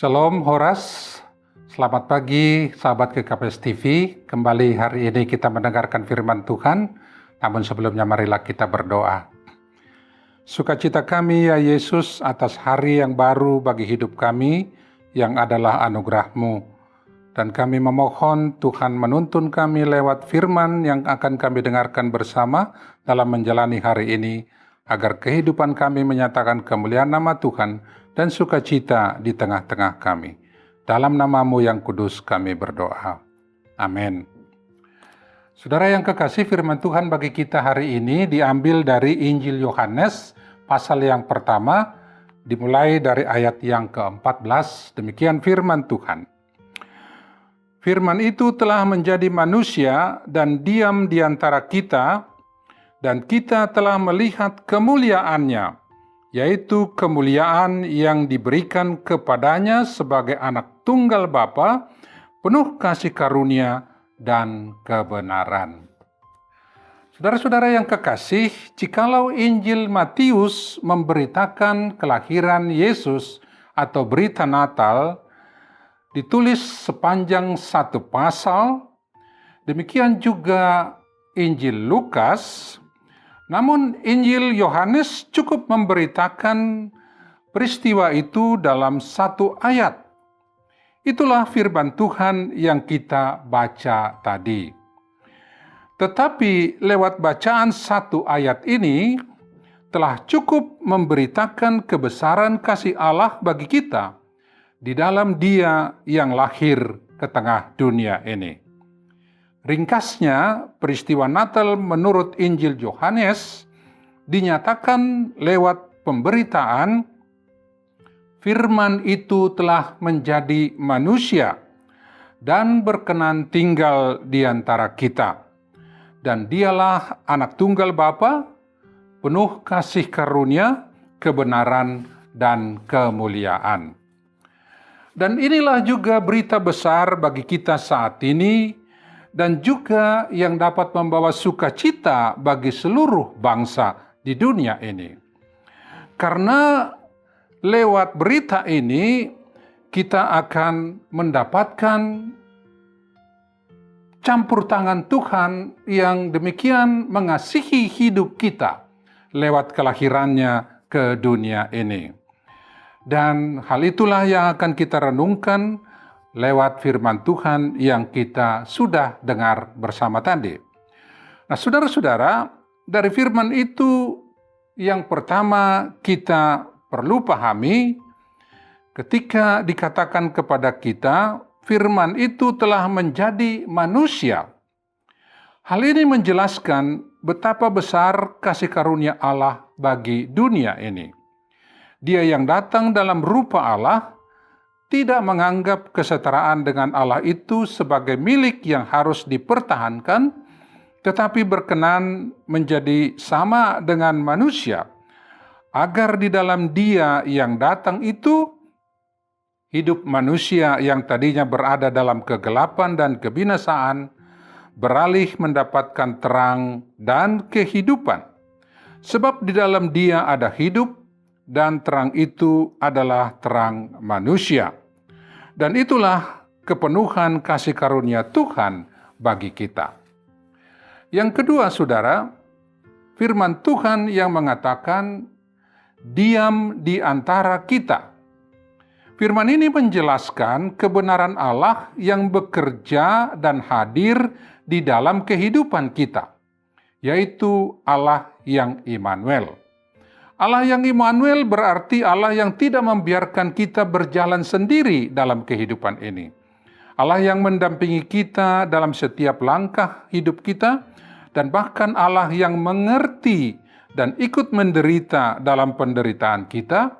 Shalom Horas, selamat pagi sahabat GKPS TV. Kembali hari ini kita mendengarkan firman Tuhan, namun sebelumnya marilah kita berdoa. Sukacita kami ya Yesus atas hari yang baru bagi hidup kami yang adalah anugerah-Mu. Dan kami memohon Tuhan menuntun kami lewat firman yang akan kami dengarkan bersama dalam menjalani hari ini, agar kehidupan kami menyatakan kemuliaan nama Tuhan dan sukacita di tengah-tengah kami. Dalam nama-Mu yang kudus kami berdoa. Amin. Saudara yang kekasih, firman Tuhan bagi kita hari ini diambil dari Injil Yohanes pasal yang pertama, dimulai dari ayat yang ke-14. Demikian firman Tuhan. Firman itu telah menjadi manusia dan diam di antara kita, dan kita telah melihat kemuliaannya, yaitu kemuliaan yang diberikan kepadanya sebagai anak tunggal Bapa, penuh kasih karunia dan kebenaran. Saudara-saudara yang kekasih, jikalau Injil Matius memberitakan kelahiran Yesus atau berita Natal, ditulis sepanjang satu pasal, demikian juga Injil Lukas. Namun Injil Yohanes cukup memberitakan peristiwa itu dalam satu ayat. Itulah firman Tuhan yang kita baca tadi. Tetapi lewat bacaan satu ayat ini telah cukup memberitakan kebesaran kasih Allah bagi kita di dalam Dia yang lahir ke tengah dunia ini. Ringkasnya, peristiwa Natal menurut Injil Yohanes dinyatakan lewat pemberitaan firman itu telah menjadi manusia dan berkenan tinggal di antara kita. Dan dialah anak tunggal Bapa, penuh kasih karunia, kebenaran, dan kemuliaan. Dan inilah juga berita besar bagi kita saat ini, dan juga yang dapat membawa sukacita bagi seluruh bangsa di dunia ini. Karena lewat berita ini kita akan mendapatkan campur tangan Tuhan yang demikian mengasihi hidup kita lewat kelahirannya ke dunia ini. Dan hal itulah yang akan kita renungkan lewat firman Tuhan yang kita sudah dengar bersama tadi. Nah, saudara-saudara, dari firman itu yang pertama kita perlu pahami, ketika dikatakan kepada kita, firman itu telah menjadi manusia. Hal ini menjelaskan betapa besar kasih karunia Allah bagi dunia ini. Dia yang datang dalam rupa Allah, tidak menganggap kesetaraan dengan Allah itu sebagai milik yang harus dipertahankan, tetapi berkenan menjadi sama dengan manusia, agar di dalam Dia yang datang itu, hidup manusia yang tadinya berada dalam kegelapan dan kebinasaan, beralih mendapatkan terang dan kehidupan. Sebab di dalam Dia ada hidup, dan terang itu adalah terang manusia. Dan itulah kepenuhan kasih karunia Tuhan bagi kita. Yang kedua, saudara, firman Tuhan yang mengatakan diam di antara kita. Firman ini menjelaskan kebenaran Allah yang bekerja dan hadir di dalam kehidupan kita, yaitu Allah yang Immanuel. Allah yang Immanuel berarti Allah yang tidak membiarkan kita berjalan sendiri dalam kehidupan ini. Allah yang mendampingi kita dalam setiap langkah hidup kita, dan bahkan Allah yang mengerti dan ikut menderita dalam penderitaan kita,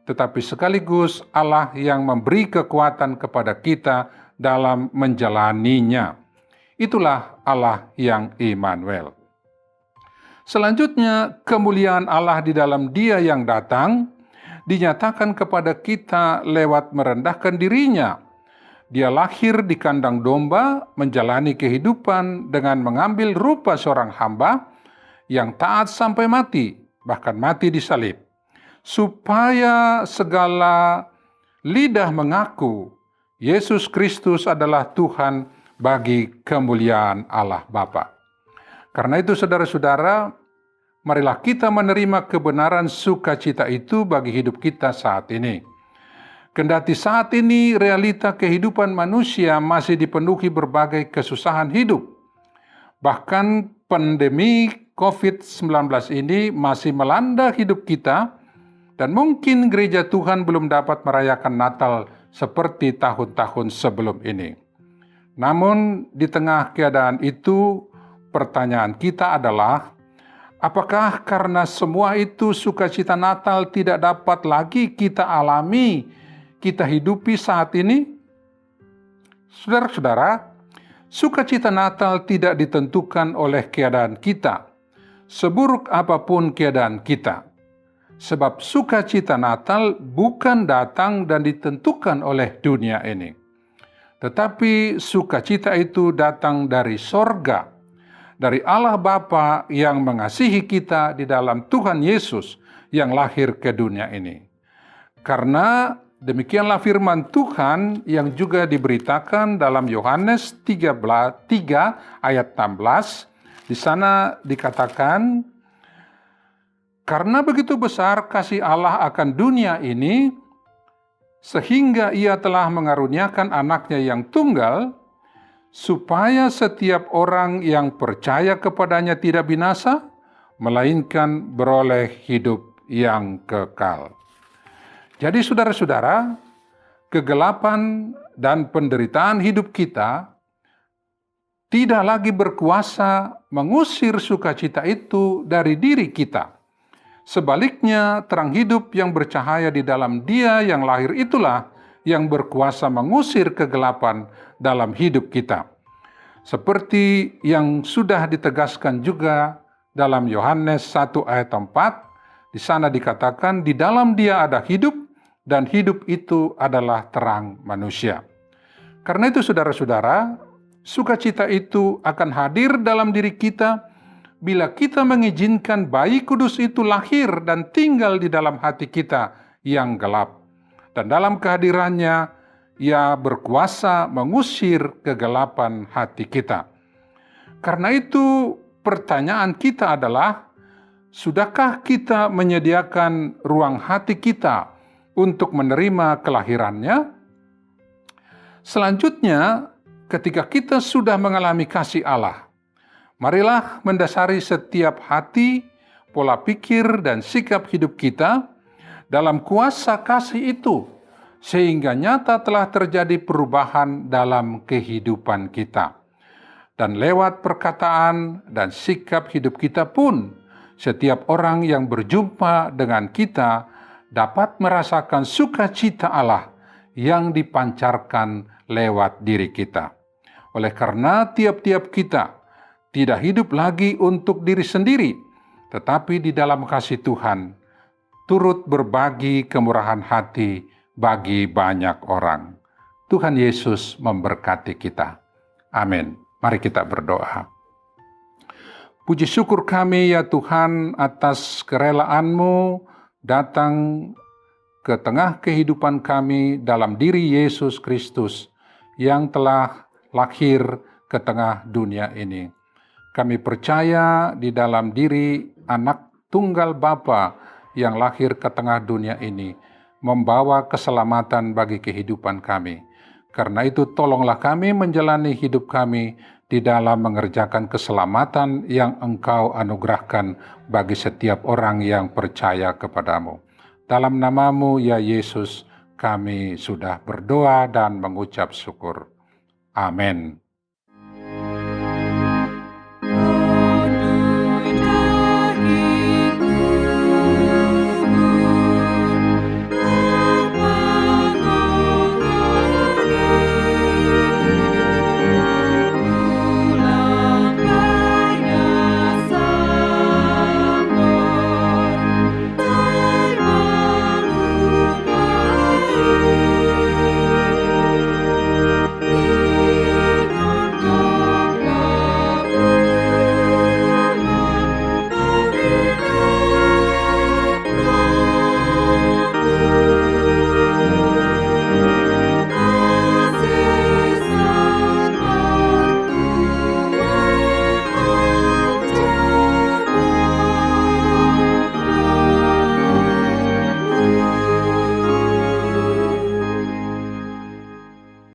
tetapi sekaligus Allah yang memberi kekuatan kepada kita dalam menjalaninya. Itulah Allah yang Immanuel. Selanjutnya, kemuliaan Allah di dalam Dia yang datang dinyatakan kepada kita lewat merendahkan dirinya. Dia lahir di kandang domba, menjalani kehidupan dengan mengambil rupa seorang hamba yang taat sampai mati, bahkan mati di salib, supaya segala lidah mengaku Yesus Kristus adalah Tuhan bagi kemuliaan Allah Bapa. Karena itu saudara-saudara, marilah kita menerima kebenaran sukacita itu bagi hidup kita saat ini. Kendati saat ini realita kehidupan manusia masih dipenuhi berbagai kesusahan hidup. Bahkan pandemi COVID-19 ini masih melanda hidup kita, dan mungkin gereja Tuhan belum dapat merayakan Natal seperti tahun-tahun sebelum ini. Namun di tengah keadaan itu, pertanyaan kita adalah, apakah karena semua itu sukacita Natal tidak dapat lagi kita alami, kita hidupi saat ini? Saudara-saudara, sukacita Natal tidak ditentukan oleh keadaan kita, seburuk apapun keadaan kita. Sebab sukacita Natal bukan datang dan ditentukan oleh dunia ini. Tetapi sukacita itu datang dari sorga, dari Allah Bapa yang mengasihi kita di dalam Tuhan Yesus yang lahir ke dunia ini. Karena demikianlah firman Tuhan yang juga diberitakan dalam Yohanes 3 ayat 16. Di sana dikatakan, karena begitu besar kasih Allah akan dunia ini, sehingga ia telah mengaruniakan anaknya yang tunggal, supaya setiap orang yang percaya kepadanya tidak binasa, melainkan beroleh hidup yang kekal. Jadi saudara-saudara, kegelapan dan penderitaan hidup kita tidak lagi berkuasa mengusir sukacita itu dari diri kita. Sebaliknya, terang hidup yang bercahaya di dalam Dia yang lahir itulah yang berkuasa mengusir kegelapan dalam hidup kita. Seperti yang sudah ditegaskan juga dalam Yohanes 1 ayat 4, di sana dikatakan, di dalam Dia ada hidup, dan hidup itu adalah terang manusia. Karena itu saudara-saudara, sukacita itu akan hadir dalam diri kita bila kita mengizinkan bayi kudus itu lahir dan tinggal di dalam hati kita yang gelap. Dan dalam kehadirannya, ia berkuasa mengusir kegelapan hati kita. Karena itu, pertanyaan kita adalah, sudahkah kita menyediakan ruang hati kita untuk menerima kelahirannya? Selanjutnya, ketika kita sudah mengalami kasih Allah, marilah mendasari setiap hati, pola pikir, dan sikap hidup kita dalam kuasa kasih itu, sehingga nyata telah terjadi perubahan dalam kehidupan kita. Dan lewat perkataan dan sikap hidup kita pun, setiap orang yang berjumpa dengan kita dapat merasakan sukacita Allah yang dipancarkan lewat diri kita. Oleh karena tiap-tiap kita tidak hidup lagi untuk diri sendiri, tetapi di dalam kasih Tuhan, turut berbagi kemurahan hati bagi banyak orang. Tuhan Yesus memberkati kita. Amin. Mari kita berdoa. Puji syukur kami ya Tuhan atas kerelaanmu datang ke tengah kehidupan kami dalam diri Yesus Kristus yang telah lahir ke tengah dunia ini. Kami percaya di dalam diri anak tunggal Bapa yang lahir ke tengah dunia ini, membawa keselamatan bagi kehidupan kami. Karena itu tolonglah kami menjalani hidup kami di dalam mengerjakan keselamatan yang Engkau anugerahkan bagi setiap orang yang percaya kepadamu. Dalam namamu ya Yesus, kami sudah berdoa dan mengucap syukur. Amin.